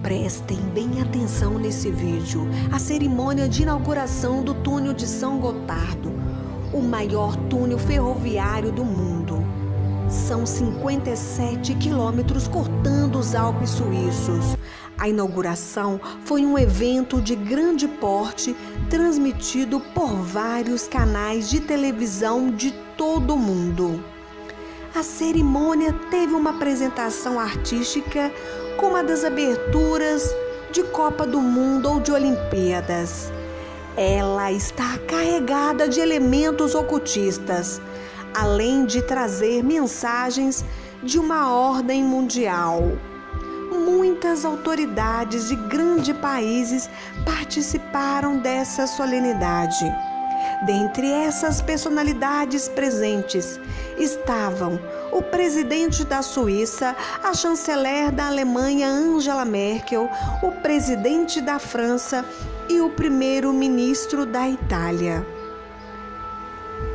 Prestem bem atenção nesse vídeo. A cerimônia de inauguração do túnel de São Gotardo, o maior túnel ferroviário do mundo. São 57 quilômetros cortando os Alpes suíços. A inauguração foi um evento de grande porte, transmitido por vários canais de televisão de todo o mundo. A cerimônia teve uma apresentação artística como a das aberturas de Copa do Mundo ou de Olimpíadas. Ela está carregada de elementos ocultistas, além de trazer mensagens de uma ordem mundial. Muitas autoridades de grandes países participaram dessa solenidade. Dentre essas personalidades presentes estavam o presidente da Suíça, a chanceler da Alemanha, Angela Merkel, o presidente da França e o primeiro-ministro da Itália.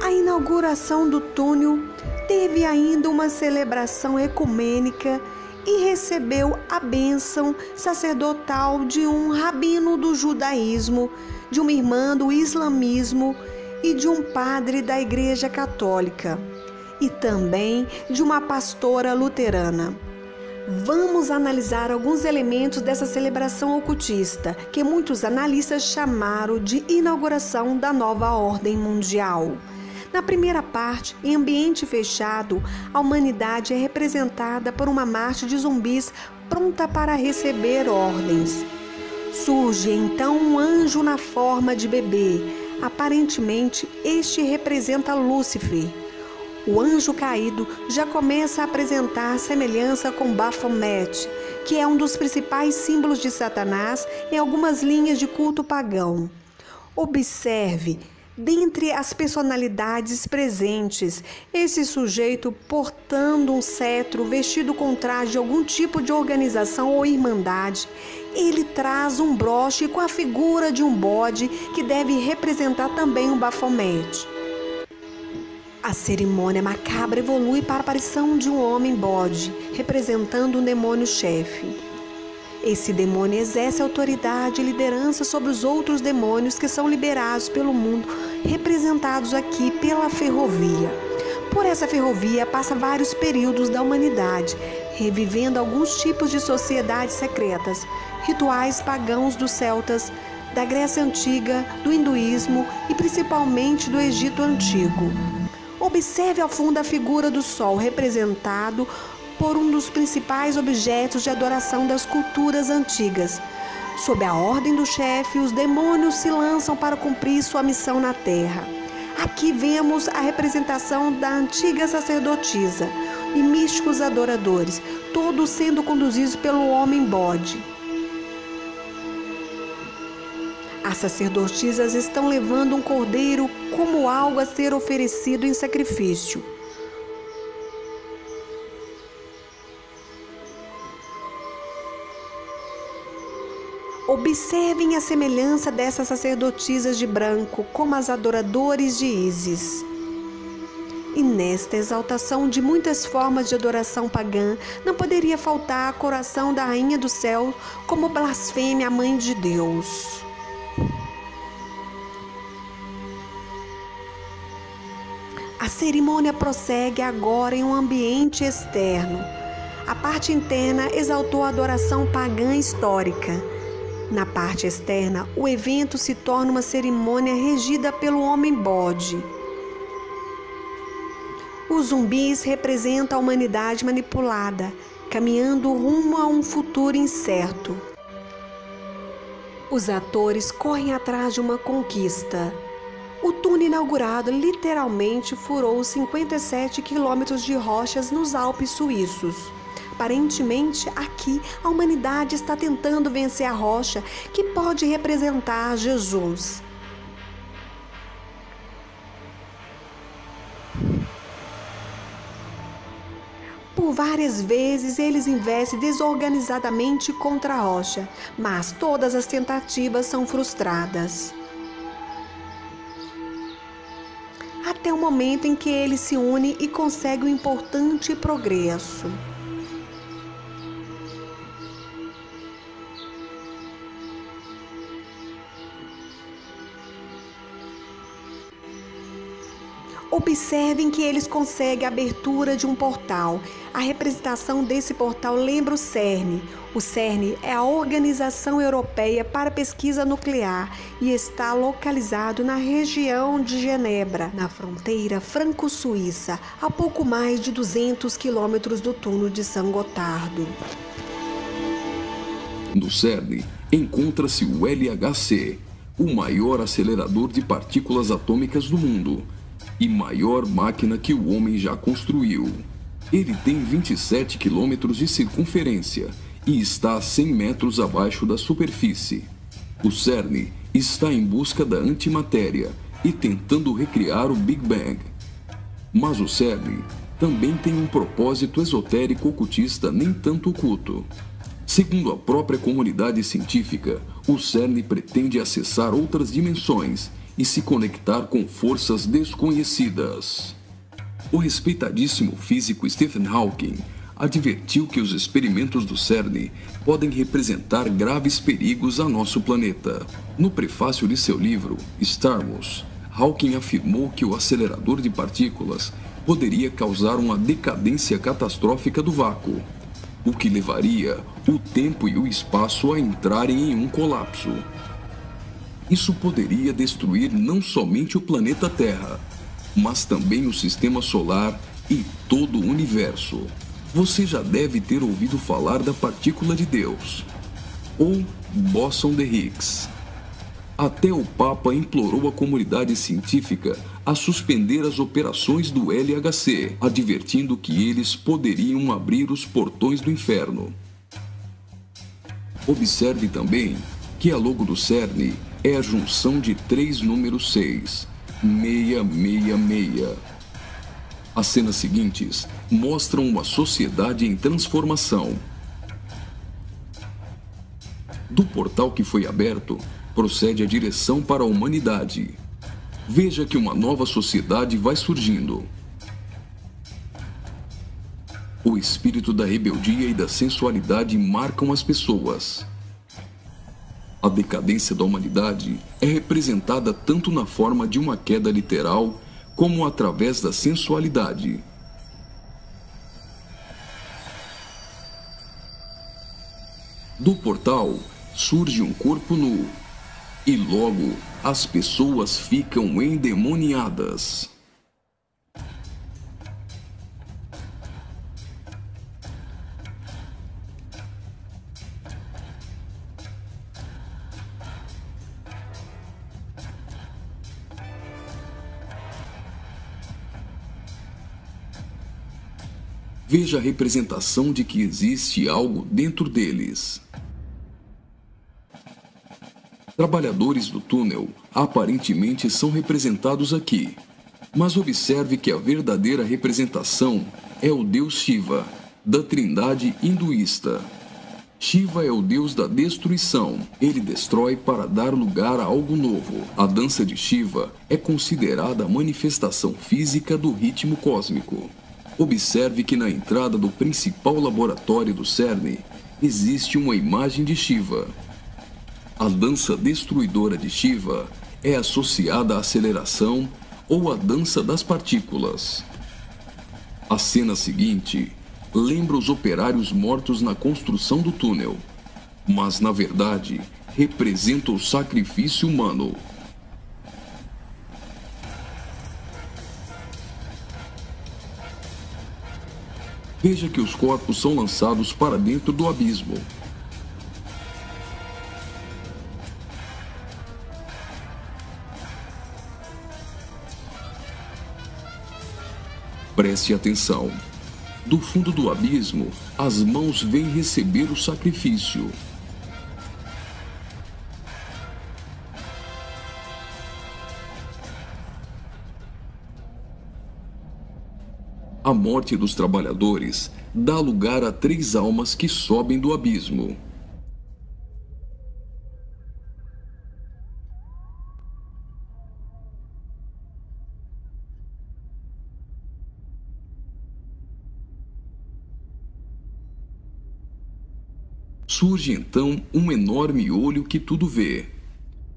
A inauguração do túnel teve ainda uma celebração ecumênica e recebeu a bênção sacerdotal de um rabino do judaísmo, de uma irmã do islamismo e de um padre da Igreja Católica, e também de uma pastora luterana. Vamos analisar alguns elementos dessa celebração ocultista, que muitos analistas chamaram de inauguração da nova ordem mundial. Na primeira parte, em ambiente fechado, a humanidade é representada por uma marcha de zumbis pronta para receber ordens. Surge então um anjo na forma de bebê. Aparentemente, este representa Lúcifer. O anjo caído já começa a apresentar semelhança com Baphomet, que é um dos principais símbolos de Satanás em algumas linhas de culto pagão. Observe, dentre as personalidades presentes, esse sujeito portando um cetro, vestido com traje de algum tipo de organização ou irmandade. Ele traz um broche com a figura de um bode, que deve representar também o Baphomet. A cerimônia macabra evolui para a aparição de um homem bode, representando um demônio-chefe. Esse demônio exerce autoridade e liderança sobre os outros demônios que são liberados pelo mundo, representados aqui pela ferrovia. Por essa ferrovia passa vários períodos da humanidade, revivendo alguns tipos de sociedades secretas, rituais pagãos dos celtas, da Grécia Antiga, do hinduísmo e principalmente do Egito Antigo. Observe ao fundo a figura do Sol, representado por um dos principais objetos de adoração das culturas antigas. Sob a ordem do chefe, os demônios se lançam para cumprir sua missão na Terra. Aqui vemos a representação da antiga sacerdotisa e místicos adoradores, todos sendo conduzidos pelo homem bode. As sacerdotisas estão levando um cordeiro como algo a ser oferecido em sacrifício. Observem a semelhança dessas sacerdotisas de branco como as adoradores de Ísis. E nesta exaltação de muitas formas de adoração pagã, não poderia faltar a coroação da Rainha do Céu como blasfêmia à Mãe de Deus. A cerimônia prossegue agora em um ambiente externo. A parte interna exaltou a adoração pagã histórica. Na parte externa, o evento se torna uma cerimônia regida pelo homem bode. Os zumbis representam a humanidade manipulada, caminhando rumo a um futuro incerto. Os atores correm atrás de uma conquista. O túnel inaugurado literalmente furou 57 quilômetros de rochas nos Alpes suíços. Aparentemente, aqui a humanidade está tentando vencer a rocha que pode representar Jesus. Por várias vezes eles investem desorganizadamente contra a rocha, mas todas as tentativas são frustradas. Até o momento em que ele se une e consegue um importante progresso. Observem que eles conseguem a abertura de um portal. A representação desse portal lembra o CERN. O CERN é a Organização Europeia para a Pesquisa Nuclear e está localizado na região de Genebra, na fronteira franco-suíça, a pouco mais de 200 quilômetros do túnel de São Gotardo. No CERN encontra-se o LHC, o maior acelerador de partículas atômicas do mundo e maior máquina que o homem já construiu. Ele tem 27 quilômetros de circunferência e está a 100 metros abaixo da superfície. O CERN está em busca da antimatéria e tentando recriar o Big Bang. Mas o CERN também tem um propósito esotérico ocultista nem tanto oculto. Segundo a própria comunidade científica, o CERN pretende acessar outras dimensões e se conectar com forças desconhecidas. O respeitadíssimo físico Stephen Hawking advertiu que os experimentos do CERN podem representar graves perigos a nosso planeta. No prefácio de seu livro, Stardust, Hawking afirmou que o acelerador de partículas poderia causar uma decadência catastrófica do vácuo, o que levaria o tempo e o espaço a entrarem em um colapso. Isso poderia destruir não somente o planeta Terra, mas também o sistema solar e todo o universo. Você já deve ter ouvido falar da partícula de Deus, ou bóson de Higgs. Até o Papa implorou a comunidade científica a suspender as operações do LHC, advertindo que eles poderiam abrir os portões do inferno. Observe também que a logo do CERN é a junção de 3 números 6, 666. As cenas seguintes mostram uma sociedade em transformação. Do portal que foi aberto, procede a direção para a humanidade. Veja que uma nova sociedade vai surgindo. O espírito da rebeldia e da sensualidade marcam as pessoas. A decadência da humanidade é representada tanto na forma de uma queda literal, como através da sensualidade. Do portal surge um corpo nu, e logo as pessoas ficam endemoniadas. Veja a representação de que existe algo dentro deles. Trabalhadores do túnel aparentemente são representados aqui, mas observe que a verdadeira representação é o deus Shiva, da trindade hinduísta. Shiva é o deus da destruição. Ele destrói para dar lugar a algo novo. A dança de Shiva é considerada a manifestação física do ritmo cósmico. Observe que na entrada do principal laboratório do CERN existe uma imagem de Shiva. A dança destruidora de Shiva é associada à aceleração ou à dança das partículas. A cena seguinte lembra os operários mortos na construção do túnel, mas na verdade representa o sacrifício humano. Veja que os corpos são lançados para dentro do abismo. Preste atenção. Do fundo do abismo, as mãos vêm receber o sacrifício. A morte dos trabalhadores dá lugar a 3 almas que sobem do abismo. Surge então um enorme olho que tudo vê,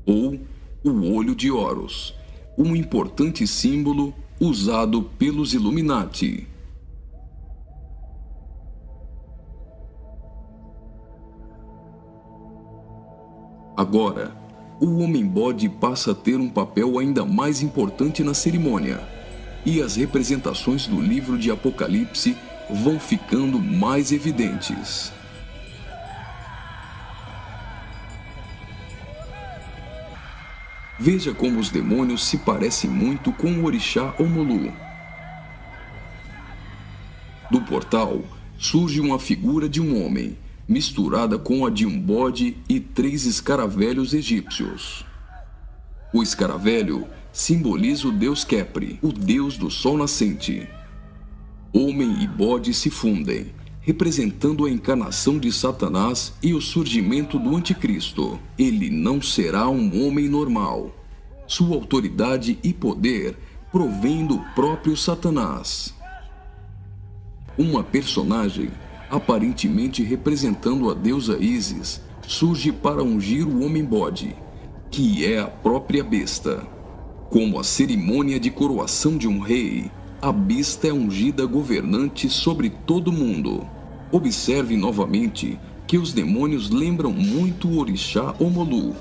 ou o olho de Horus. um importante símbolo usado pelos Illuminati. Agora, o homem-bode passa a ter um papel ainda mais importante na cerimônia, e as representações do livro de Apocalipse vão ficando mais evidentes. Veja como os demônios se parecem muito com o orixá Omolu. Do portal surge uma figura de um homem, misturada com a de um bode e 3 escaravelhos egípcios. O escaravelho simboliza o deus Khepri, o deus do sol nascente. Homem e bode se fundem, representando a encarnação de Satanás e o surgimento do anticristo. Ele não será um homem normal. Sua autoridade e poder provêm do próprio Satanás. Uma personagem, aparentemente representando a deusa Ísis, surge para ungir o homem-bode, que é a própria besta. Como a cerimônia de coroação de um rei, a besta é ungida governante sobre todo o mundo. Observe novamente que os demônios lembram muito o orixá Omolu.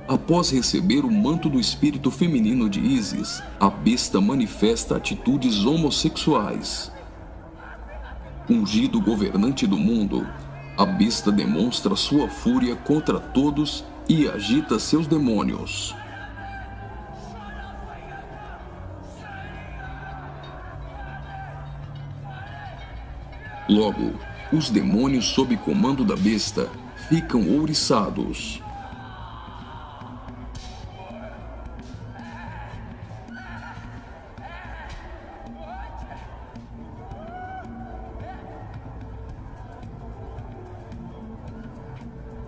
Após receber o manto do espírito feminino de Ísis, a besta manifesta atitudes homossexuais. Ungido governante do mundo, a besta demonstra sua fúria contra todos e agita seus demônios. Logo, os demônios sob comando da besta ficam ouriçados.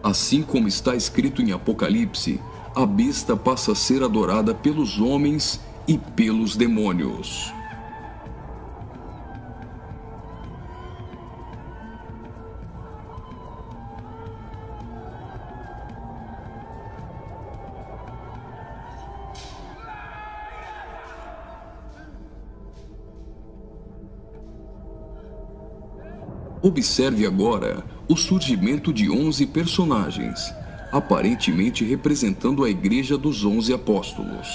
Assim como está escrito em Apocalipse, a besta passa a ser adorada pelos homens e pelos demônios. Observe agora o surgimento de 11 personagens, aparentemente representando a Igreja dos 11 Apóstolos.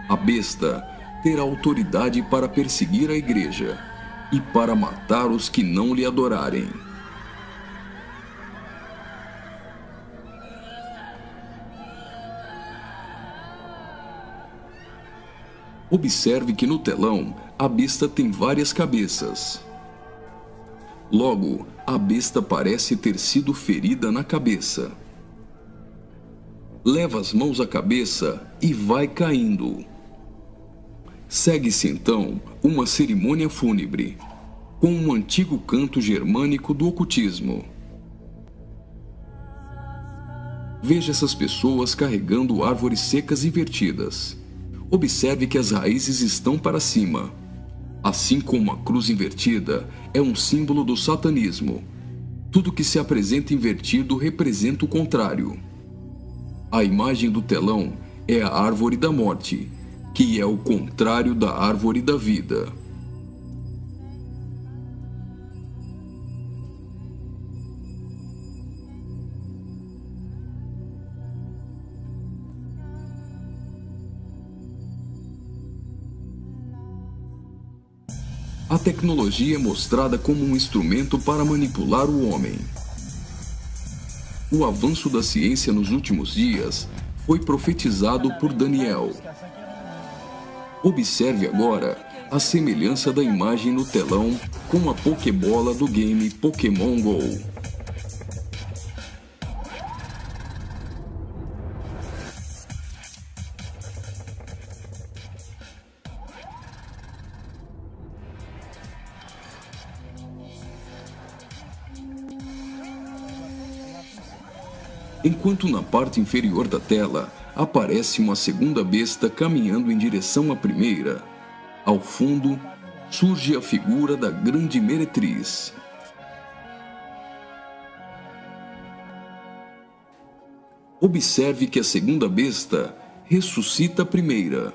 A besta terá autoridade para perseguir a Igreja e para matar os que não lhe adorarem. Observe que no telão a besta tem várias cabeças. Logo, a besta parece ter sido ferida na cabeça. Leva as mãos à cabeça e vai caindo. Segue-se então uma cerimônia fúnebre, com um antigo canto germânico do ocultismo. Veja essas pessoas carregando árvores secas invertidas. Observe que as raízes estão para cima. Assim como a cruz invertida é um símbolo do satanismo, tudo que se apresenta invertido representa o contrário. A imagem do telão é a árvore da morte, que é o contrário da árvore da vida. A tecnologia é mostrada como um instrumento para manipular o homem. O avanço da ciência nos últimos dias foi profetizado por Daniel. Observe agora a semelhança da imagem no telão com a Pokébola do game Pokémon Go. Enquanto na parte inferior da tela aparece uma segunda besta caminhando em direção à primeira, ao fundo surge a figura da grande meretriz. Observe que a segunda besta ressuscita a primeira.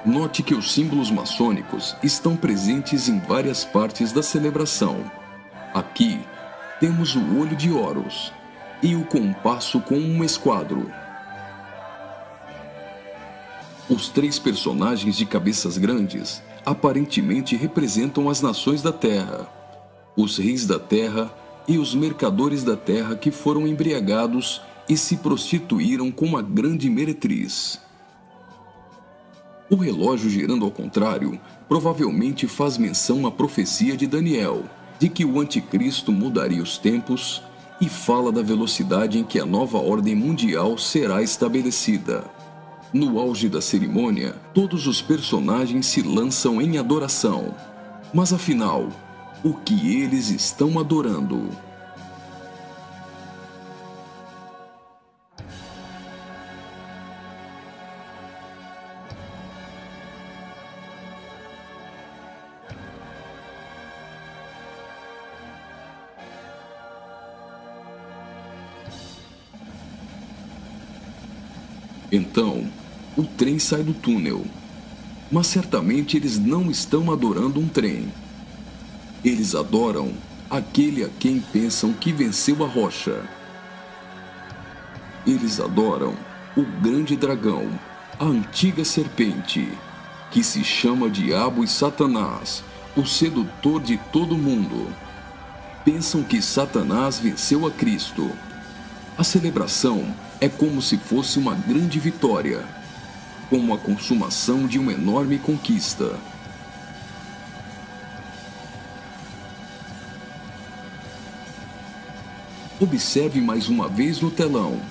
Note que os símbolos maçônicos estão presentes em várias partes da celebração. Aqui, temos o olho de Horus e o compasso com um esquadro. Os 3 personagens de cabeças grandes aparentemente representam as nações da Terra, os reis da Terra e os mercadores da Terra que foram embriagados e se prostituíram com uma grande meretriz. O relógio girando ao contrário provavelmente faz menção à profecia de Daniel, de que o anticristo mudaria os tempos, e fala da velocidade em que a nova ordem mundial será estabelecida. No auge da cerimônia, todos os personagens se lançam em adoração. Mas afinal, o que eles estão adorando? Então, o trem sai do túnel. Mas certamente eles não estão adorando um trem. Eles adoram aquele a quem pensam que venceu a rocha. Eles adoram o grande dragão, a antiga serpente, que se chama Diabo e Satanás, o sedutor de todo mundo. Pensam que Satanás venceu a Cristo. A celebração é como se fosse uma grande vitória, como a consumação de uma enorme conquista. Observe mais uma vez no telão.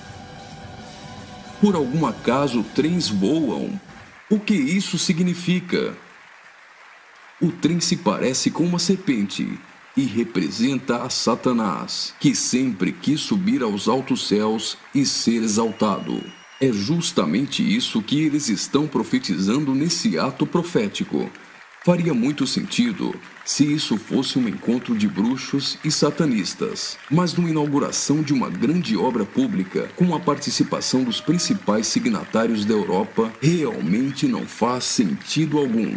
Por algum acaso, trens voam? O que isso significa? O trem se parece com uma serpente e representa a Satanás, que sempre quis subir aos altos céus e ser exaltado. É justamente isso que eles estão profetizando nesse ato profético. Faria muito sentido se isso fosse um encontro de bruxos e satanistas, mas numa inauguração de uma grande obra pública, com a participação dos principais signatários da Europa, realmente não faz sentido algum.